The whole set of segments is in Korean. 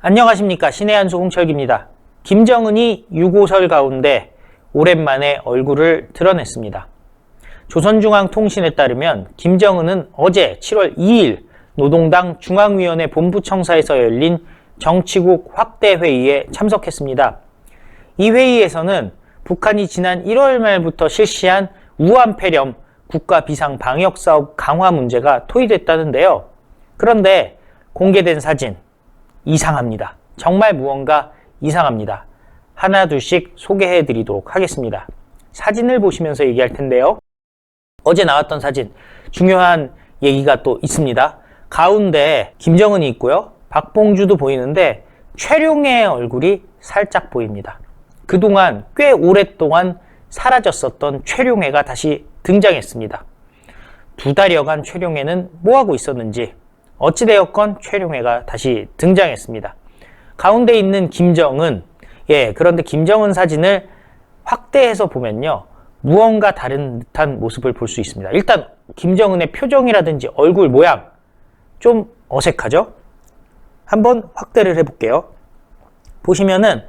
안녕하십니까. 신의 한수 홍철기입니다. 김정은이 유고설 가운데 오랜만에 얼굴을 드러냈습니다. 조선중앙통신에 따르면 김정은은 어제 7월 2일 노동당 중앙위원회 본부청사에서 열린 정치국 확대 회의에 참석했습니다. 이 회의에서는 북한이 지난 1월 말부터 실시한 우한 폐렴 국가 비상 방역 사업 강화 문제가 토의됐다는데요. 그런데 공개된 사진 이상합니다. 정말 무언가 이상합니다. 하나 둘씩 소개해 드리도록 하겠습니다. 사진을 보시면서 얘기할 텐데요. 어제 나왔던 사진 중요한 얘기가 또 있습니다. 가운데 김정은이 있고요. 박봉주도 보이는데 최룡해의 얼굴이 살짝 보입니다. 그동안 꽤 오랫동안 사라졌었던 최룡해가 다시 등장했습니다. 2달여간 최룡해는 뭐하고 있었는지 어찌되었건 최룡해가 다시 등장했습니다. 가운데 있는 김정은, 그런데 김정은 사진을 확대해서 보면요. 무언가 다른 듯한 모습을 볼 수 있습니다. 일단 김정은의 표정이라든지 얼굴 모양 좀 어색하죠? 한번 확대를 해볼게요. 보시면은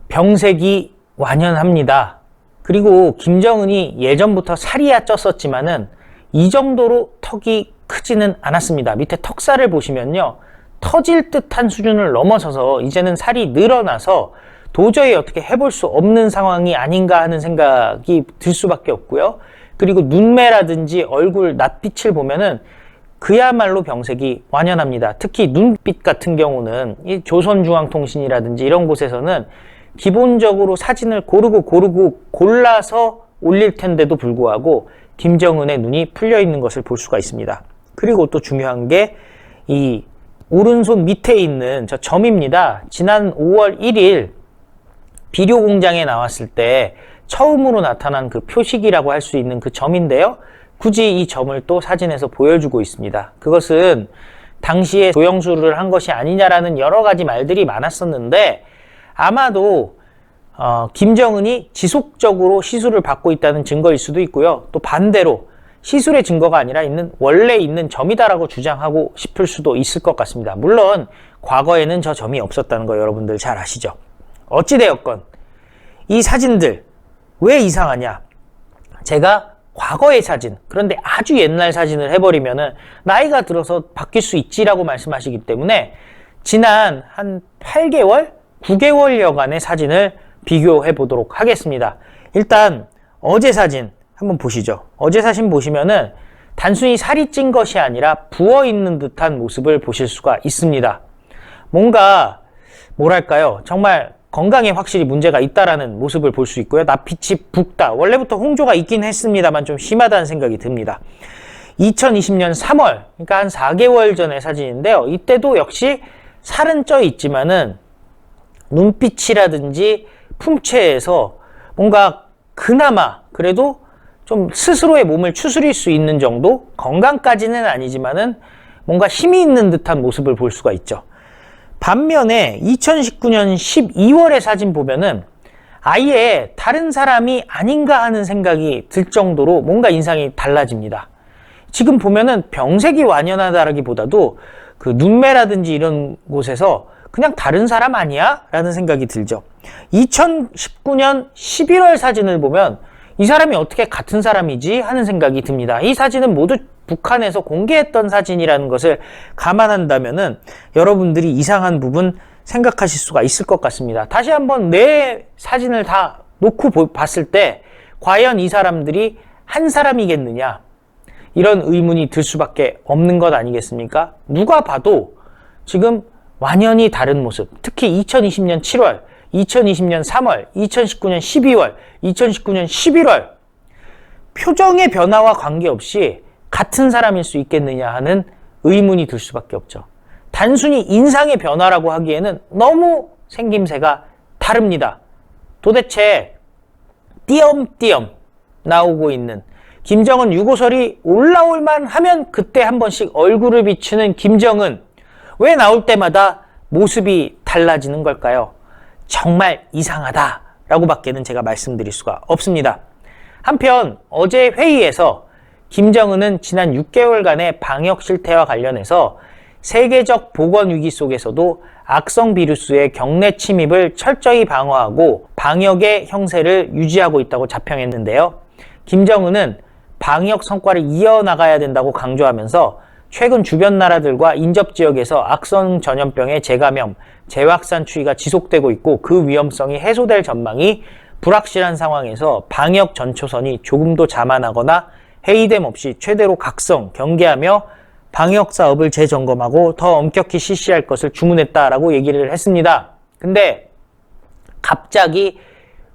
병색이 완연합니다. 그리고 김정은이 예전부터 살이야 쪘었지만은 이 정도로 턱이 크지는 않았습니다. 밑에 턱살을 보시면요. 터질 듯한 수준을 넘어서서 이제는 살이 늘어나서 도저히 어떻게 해볼 수 없는 상황이 아닌가 하는 생각이 들 수밖에 없고요. 그리고 눈매라든지 얼굴 낯빛을 보면은 그야말로 병색이 완연합니다. 특히 눈빛 같은 경우는 이 조선중앙통신이라든지 이런 곳에서는 기본적으로 사진을 고르고 골라서 올릴 텐데도 불구하고 김정은의 눈이 풀려 있는 것을 볼 수가 있습니다. 그리고 또 중요한 게 이 오른손 밑에 있는 저 점입니다. 지난 5월 1일 비료 공장에 나왔을 때 처음으로 나타난 그 표식이라고 할 수 있는 그 점인데요. 굳이 이 점을 또 사진에서 보여주고 있습니다. 그것은 당시에 조영수를 한 것이 아니냐라는 여러 가지 말들이 많았었는데 아마도 김정은이 지속적으로 시술을 받고 있다는 증거일 수도 있고요. 또 반대로 시술의 증거가 아니라 원래 있는 점이다라고 주장하고 싶을 수도 있을 것 같습니다. 물론 과거에는 저 점이 없었다는 거 여러분들 잘 아시죠? 어찌되었건 이 사진들 왜 이상하냐? 제가 과거의 사진, 그런데 아주 옛날 사진을 해버리면은 나이가 들어서 바뀔 수 있지라고 말씀하시기 때문에 지난 한 8개월, 9개월여간의 사진을 비교해 보도록 하겠습니다. 일단 어제 사진 한번 보시죠. 어제 사진 보시면은 단순히 살이 찐 것이 아니라 부어있는 듯한 모습을 보실 수가 있습니다. 뭔가 뭐랄까요? 정말 건강에 확실히 문제가 있다라는 모습을 볼 수 있고요. 낯빛이 붓다. 원래부터 홍조가 있긴 했습니다만 좀 심하다는 생각이 듭니다. 2020년 3월, 그러니까 한 4개월 전의 사진인데요. 이때도 역시 살은 쪄 있지만은 눈빛이라든지 품체에서 뭔가 그나마 그래도 좀 스스로의 몸을 추스릴 수 있는 정도? 건강까지는 아니지만은 뭔가 힘이 있는 듯한 모습을 볼 수가 있죠. 반면에 2019년 12월의 사진 보면은 아예 다른 사람이 아닌가 하는 생각이 들 정도로 뭔가 인상이 달라집니다. 지금 보면은 병색이 완연하다라기보다도 그 눈매라든지 이런 곳에서 그냥 다른 사람 아니야? 라는 생각이 들죠. 2019년 11월 사진을 보면 이 사람이 어떻게 같은 사람이지? 하는 생각이 듭니다. 이 사진은 모두 북한에서 공개했던 사진이라는 것을 감안한다면은 여러분들이 이상한 부분 생각하실 수가 있을 것 같습니다. 다시 한번 내 사진을 다 놓고 봤을 때 과연 이 사람들이 한 사람이겠느냐? 이런 의문이 들 수밖에 없는 것 아니겠습니까? 누가 봐도 지금 완연히 다른 모습, 특히 2020년 7월, 2020년 3월, 2019년 12월, 2019년 11월 표정의 변화와 관계없이 같은 사람일 수 있겠느냐 하는 의문이 들 수밖에 없죠. 단순히 인상의 변화라고 하기에는 너무 생김새가 다릅니다. 도대체 띄엄띄엄 나오고 있는 김정은 유고설이 올라올만 하면 그때 한 번씩 얼굴을 비추는 김정은, 왜 나올 때마다 모습이 달라지는 걸까요? 정말 이상하다라고 밖에는 제가 말씀드릴 수가 없습니다. 한편 어제 회의에서 김정은은 지난 6개월간의 방역 실태와 관련해서 세계적 보건 위기 속에서도 악성 비루스의 경내 침입을 철저히 방어하고 방역의 형세를 유지하고 있다고 자평했는데요. 김정은은 방역 성과를 이어나가야 된다고 강조하면서 최근 주변 나라들과 인접 지역에서 악성 전염병의 재감염, 재확산 추이가 지속되고 있고 그 위험성이 해소될 전망이 불확실한 상황에서 방역 전초선이 조금도 자만하거나 회의됨 없이 최대로 각성, 경계하며 방역 사업을 재점검하고 더 엄격히 실시할 것을 주문했다라고 얘기를 했습니다. 근데 갑자기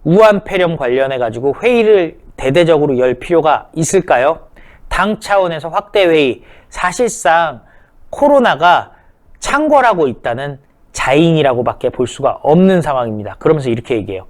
우한 폐렴 관련해 가지고 회의를 대대적으로 열 필요가 있을까요? 당 차원에서 확대 회의, 사실상 코로나가 창궐하고 있다는 자인이라고밖에 볼 수가 없는 상황입니다. 그러면서 이렇게 얘기해요.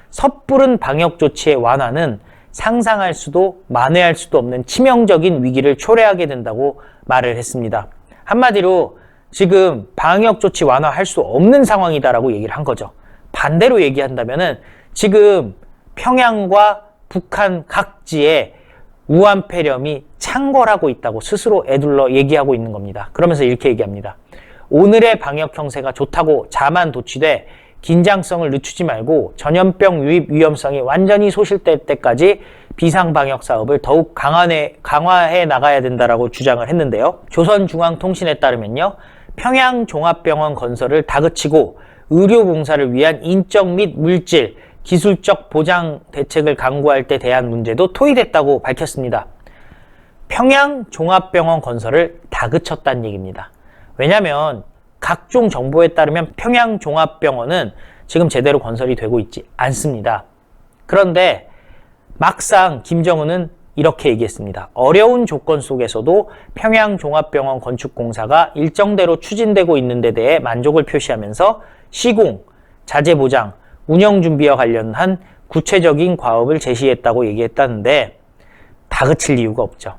섣부른 방역 조치의 완화는 상상할 수도 만회할 수도 없는 치명적인 위기를 초래하게 된다고 말을 했습니다. 한마디로 지금 방역 조치 완화할 수 없는 상황이다라고 얘기를 한 거죠. 반대로 얘기한다면은 지금 평양과 북한 각지에 우한 폐렴이 창궐하고 있다고 스스로 애둘러 얘기하고 있는 겁니다. 그러면서 이렇게 얘기합니다. 오늘의 방역 형세가 좋다고 자만 도취돼 긴장성을 늦추지 말고 전염병 유입 위험성이 완전히 소실될 때까지 비상방역 사업을 더욱 강화해 나가야 된다라고 주장을 했는데요. 조선중앙통신에 따르면요. 평양종합병원 건설을 다그치고 의료봉사를 위한 인적 및 물질, 기술적 보장 대책을 강구할 때 대한 문제도 토의됐다고 밝혔습니다. 평양종합병원 건설을 다그쳤다는 얘기입니다. 왜냐하면 각종 정보에 따르면 평양종합병원은 지금 제대로 건설이 되고 있지 않습니다. 그런데 막상 김정은은 이렇게 얘기했습니다. 어려운 조건 속에서도 평양종합병원 건축공사가 일정대로 추진되고 있는 데 대해 만족을 표시하면서 시공, 자재보장, 운영준비와 관련한 구체적인 과업을 제시했다고 얘기했다는데 다그칠 이유가 없죠.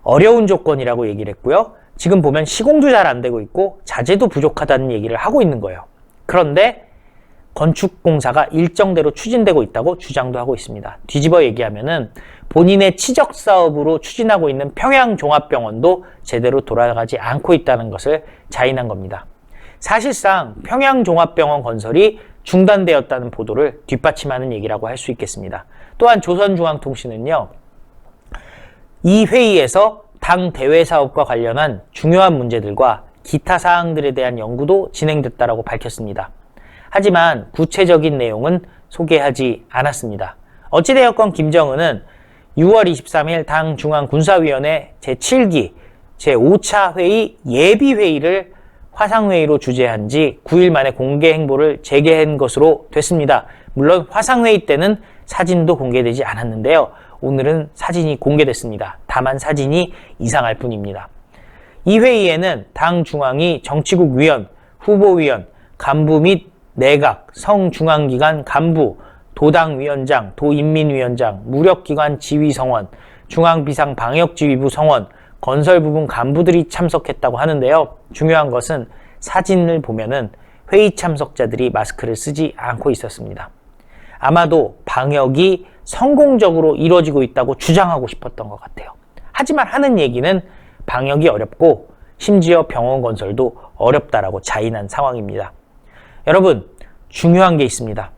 어려운 조건이라고 얘기를 했고요. 지금 보면 시공도 잘 안 되고 있고 자재도 부족하다는 얘기를 하고 있는 거예요. 그런데 건축공사가 일정대로 추진되고 있다고 주장도 하고 있습니다. 뒤집어 얘기하면은 본인의 치적 사업으로 추진하고 있는 평양종합병원도 제대로 돌아가지 않고 있다는 것을 자인한 겁니다. 사실상 평양종합병원 건설이 중단되었다는 보도를 뒷받침하는 얘기라고 할 수 있겠습니다. 또한 조선중앙통신은요, 이 회의에서 당 대외 사업과 관련한 중요한 문제들과 기타 사항들에 대한 연구도 진행됐다라고 밝혔습니다. 하지만 구체적인 내용은 소개하지 않았습니다. 어찌되었건 김정은은 6월 23일 당 중앙군사위원회 제7기 제5차 회의 예비회의를 화상회의로 주재한 지 9일 만에 공개 행보를 재개한 것으로 됐습니다. 물론 화상회의 때는 사진도 공개되지 않았는데요. 오늘은 사진이 공개됐습니다. 다만 사진이 이상할 뿐입니다. 이 회의에는 당 중앙위 정치국 위원, 후보위원, 간부 및 내각, 성중앙기관 간부, 도당위원장, 도인민위원장, 무력기관 지휘성원, 중앙비상방역지휘부 성원, 건설부분 간부들이 참석했다고 하는데요. 중요한 것은 사진을 보면은 회의 참석자들이 마스크를 쓰지 않고 있었습니다. 아마도 방역이 성공적으로 이루어지고 있다고 주장하고 싶었던 것 같아요. 하지만 하는 얘기는 방역이 어렵고 심지어 병원 건설도 어렵다라고 자인한 상황입니다. 여러분, 중요한 게 있습니다.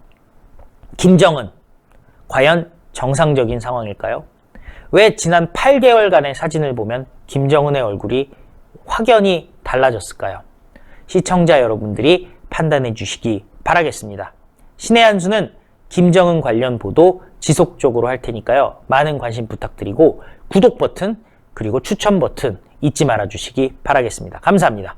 김정은, 과연 정상적인 상황일까요? 왜 지난 8개월간의 사진을 보면 김정은의 얼굴이 확연히 달라졌을까요? 시청자 여러분들이 판단해 주시기 바라겠습니다. 신의 한 수는 김정은 관련 보도 지속적으로 할 테니까요. 많은 관심 부탁드리고 구독 버튼 그리고 추천 버튼 잊지 말아 주시기 바라겠습니다. 감사합니다.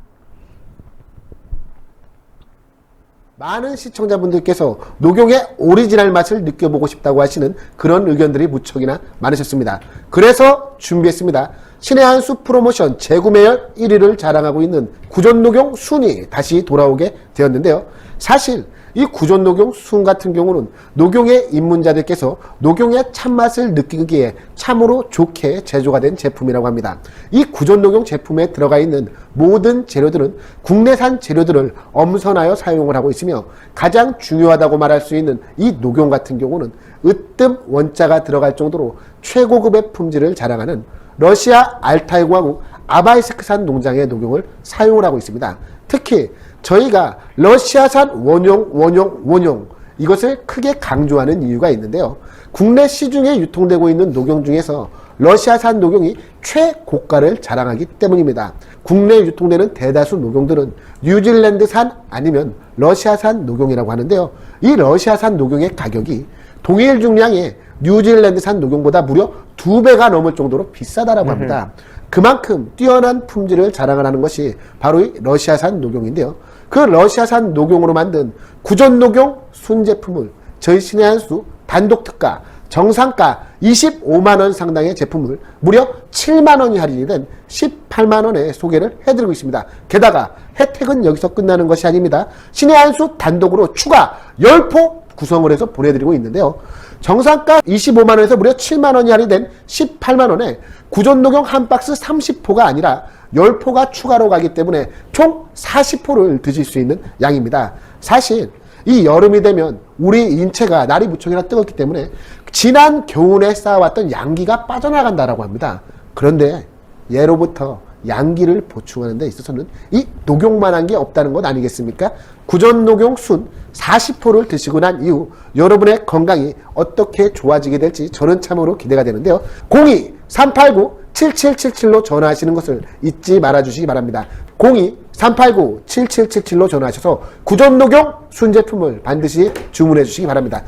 많은 시청자분들께서 녹용의 오리지널 맛을 느껴보고 싶다고 하시는 그런 의견들이 무척이나 많으셨습니다. 그래서 준비했습니다. 신의 한 수 프로모션 재구매율 1위를 자랑하고 있는 구전녹용 순이 다시 돌아오게 되었는데요. 사실 이 구전녹용 순 같은 경우는 녹용의 입문자들께서 녹용의 참맛을 느끼기에 참으로 좋게 제조가 된 제품이라고 합니다. 이 구전녹용 제품에 들어가 있는 모든 재료들은 국내산 재료들을 엄선하여 사용을 하고 있으며 가장 중요하다고 말할 수 있는 이 녹용 같은 경우는 으뜸 원자가 들어갈 정도로 최고급의 품질을 자랑하는 러시아 알타이 공화국 아바이스크산 농장의 녹용을 사용을 하고 있습니다. 특히 저희가 러시아산 원용 이것을 크게 강조하는 이유가 있는데요. 국내 시중에 유통되고 있는 녹용 중에서 러시아산 녹용이 최고가를 자랑하기 때문입니다. 국내에 유통되는 대다수 녹용들은 뉴질랜드산 아니면 러시아산 녹용이라고 하는데요. 이 러시아산 녹용의 가격이 동일 중량의 뉴질랜드산 녹용보다 무려 2배가 넘을 정도로 비싸다라고 합니다. 그만큼 뛰어난 품질을 자랑을 하는 것이 바로 이 러시아산 녹용인데요. 그 러시아산 녹용으로 만든 구전 녹용 순제품을 저희 신의 한수 단독 특가 정상가 25만원 상당의 제품을 무려 7만원이 할인이 된 18만원에 소개를 해드리고 있습니다. 게다가 혜택은 여기서 끝나는 것이 아닙니다. 신의 한수 단독으로 추가 10포 구성을 해서 보내드리고 있는데요. 정상가 25만원에서 무려 7만원이 할인된 18만원에 구전녹용 한 박스 30포가 아니라 10포가 추가로 가기 때문에 총 40포를 드실 수 있는 양입니다. 사실 이 여름이 되면 우리 인체가 날이 무척이나 뜨겁기 때문에 지난 겨울에 쌓아왔던 양기가 빠져나간다라고 합니다. 그런데 예로부터 양기를 보충하는 데 있어서는 이 녹용만한 게 없다는 것 아니겠습니까? 구전녹용 순 40포를 드시고 난 이후 여러분의 건강이 어떻게 좋아지게 될지 저는 참으로 기대가 되는데요. 02-389-7777로 전화하시는 것을 잊지 말아주시기 바랍니다. 02-389-7777로 전화하셔서 구전녹용 순제품을 반드시 주문해 주시기 바랍니다.